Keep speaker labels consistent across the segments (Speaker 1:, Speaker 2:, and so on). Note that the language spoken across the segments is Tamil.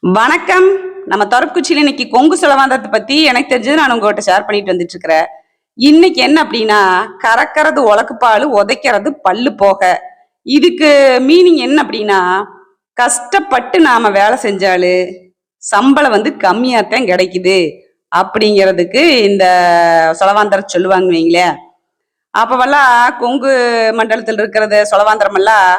Speaker 1: வணக்கம். நம்ம தரப்புக்குச்சியில இன்னைக்கு கொங்கு சொலவாந்தத்தை பத்தி எனக்கு தெரிஞ்சது நான் உங்ககிட்ட ஷேர் பண்ணிட்டு வந்துட்டு இருக்கிறேன். இன்னைக்கு என்ன அப்படின்னா, கறக்கிறது உலக்குப்பாலு, உதைக்கிறது பல்லு போக. இதுக்கு மீனிங் என்ன அப்படின்னா, கஷ்டப்பட்டு நாம வேலை செஞ்சாலு சம்பளம் கம்மியாத்தான் கிடைக்குது அப்படிங்கிறதுக்கு இந்த சொலவாந்தர் சொல்லுவாங்க வைங்களேன். அப்பவெல்லாம் கொங்கு மண்டலத்தில் இருக்கிறது சொலவாந்திரம் எல்லாம்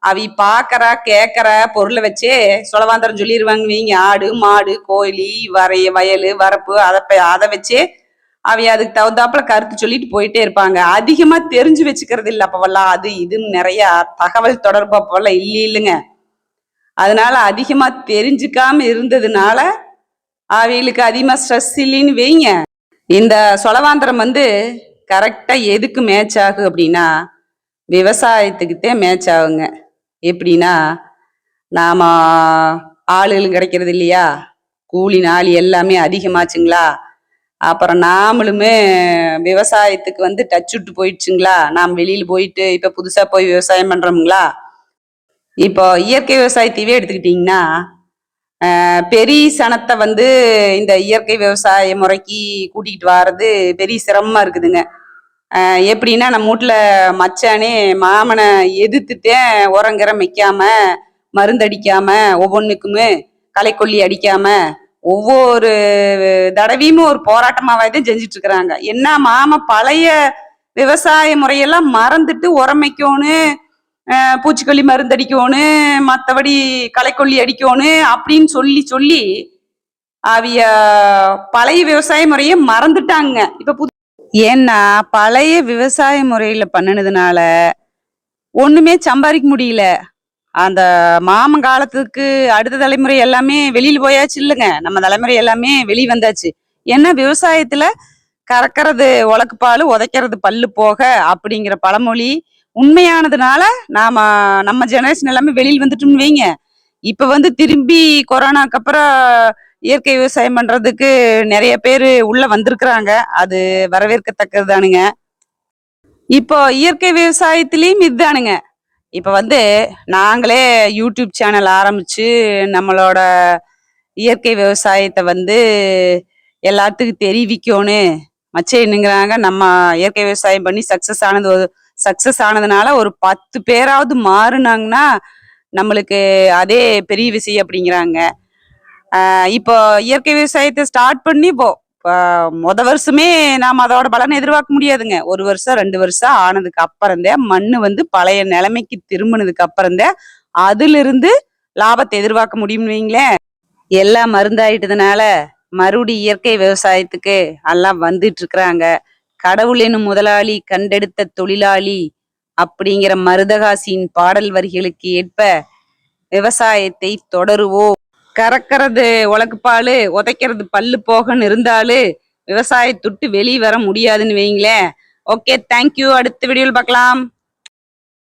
Speaker 1: அவி பாக்குற கேக்குற பொருளை வச்சே சொலவாந்திரம் சொல்லிடுவாங்க வைங்க. ஆடு மாடு கோழி வயலு வரப்பு அதை வச்சே அவி அதுக்கு தகுந்தாப்புல கருத்து சொல்லிட்டு போயிட்டே இருப்பாங்க. அதிகமா தெரிஞ்சு வச்சுக்கிறது இல்லை அப்பவெல்லாம். அது இதுன்னு நிறைய தகவல் தொடர்பு அப்பவெல்லாம் இல்லைங்க. அதனால அதிகமா தெரிஞ்சுக்காம இருந்ததுனால அவைகளுக்கு அதிகமா ஸ்ட்ரெஸ் இல்லைன்னு வைங்க. இந்த சொலவாந்திரம் கரெக்டா எதுக்கு மேட்ச் ஆகும் அப்படின்னா, விவசாயத்துக்குத்தே மேட்ச் ஆகுங்க. எப்படின்னா, நாம ஆளுகளும் கிடைக்கிறது இல்லையா, கூலி நாளி எல்லாமே அதிகமாச்சுங்களா, அப்புறம் நாமளுமே விவசாயத்துக்கு டச் விட்டு போயிடுச்சுங்களா. நாம் வெளியில போயிட்டு இப்ப புதுசா போய் விவசாயம் பண்றோம்ங்களா. இப்போ இயற்கை விவசாயத்தையே எடுத்துக்கிட்டீங்கன்னா, பெரிய சனத்தை இந்த இயற்கை விவசாய முறைக்கு கூட்டிகிட்டு வர்றது பெரிய சிரமமா இருக்குதுங்க. எப்படின்னா, நம்ம வீட்டுல மச்சானே மாமனை எதிர்த்துட்டேன் உரங்கிறம் வைக்காம மருந்தடிக்காம ஒவ்வொன்றுக்குமே களைக்கொல்லி அடிக்காம ஒவ்வொரு தடவையும் ஒரு போராட்டமாவே செஞ்சுட்டு இருக்கிறாங்க. என்ன மாம பழைய விவசாய முறையெல்லாம் மறந்துட்டு உரம் வைக்கணும், பூச்சிக்கொல்லி மருந்தடிக்கணும், மற்றபடி களைக்கொல்லி அடிக்கணும் அப்படின்னு சொல்லி சொல்லி அவிய பழைய விவசாய முறையை மறந்துட்டாங்க. இப்ப ஏன்னா பழைய விவசாய முறையில பண்ணினதுனால ஒண்ணுமே சம்பாதிக்க முடியல. அந்த மாமன் காலத்துக்கு அடுத்த தலைமுறை எல்லாமே வெளியில போயாச்சு இல்லைங்க. நம்ம தலைமுறை எல்லாமே வெளியே வந்தாச்சு. ஏன்னா விவசாயத்துல கறக்கிறது உலக்குப்பாலு, உதைக்கிறது பல்லு போக அப்படிங்கிற பழமொழி உண்மையானதுனால நம்ம ஜெனரேஷன் எல்லாமே வெளியில் வந்துட்டோம்னு வைங்க. இப்ப திரும்பி கொரோனாக்கு அப்புறம் இயற்கை விவசாயம் பண்றதுக்கு நிறைய பேர் உள்ள வந்திருக்கிறாங்க. அது வரவேற்கத்தக்கது தானுங்க. இப்போ இயற்கை விவசாயத்திலயும் இதுதானுங்க. இப்ப நாங்களே யூடியூப் சேனல் ஆரம்பிச்சு நம்மளோட இயற்கை விவசாயத்தை எல்லாத்துக்கும் தெரிவிக்கணும். மச்சம் என்னங்கிறாங்க, நம்ம இயற்கை விவசாயம் பண்ணி சக்சஸ் ஆனதுனால ஒரு 10 பேராவது மாறுனாங்கன்னா நம்மளுக்கு அதே பெரிய விஷயம் அப்படிங்கிறாங்க. இப்போ இயற்கை விவசாயத்தை ஸ்டார்ட் பண்ணி இப்போ வருஷமே நாம் அதோட பலனை எதிர்பார்க்க முடியாதுங்க. 1 வருஷம் 2 வருஷம் ஆனதுக்கு அப்புறம்தான் மண்ணு பழைய நிலைமைக்கு திரும்பினதுக்கு அப்புறம்தான் அதுல இருந்து லாபத்தை எதிர்பார்க்க முடியும்னு வைங்களேன். எல்லாம் மருந்தாயிட்டதுனால மறுபடி இயற்கை விவசாயத்துக்கு எல்லாம் வந்துட்டு இருக்கிறாங்க. கடவுள் எனும் முதலாளி கண்டெடுத்த தொழிலாளி அப்படிங்கிற மருதகாசியின் பாடல் வரிகளுக்கு ஏற்ப விவசாயத்தை தொடருவோம். கறக்கிறது உலக்குப்பாலு, உதைக்கிறது பல்லு போகன்னு இருந்தாலும் விவசாயத்துட்டு வெளியே வர முடியாதுன்னு வைங்களேன். Okay, thank you. அடுத்த வீடியோவில் பார்க்கலாம்.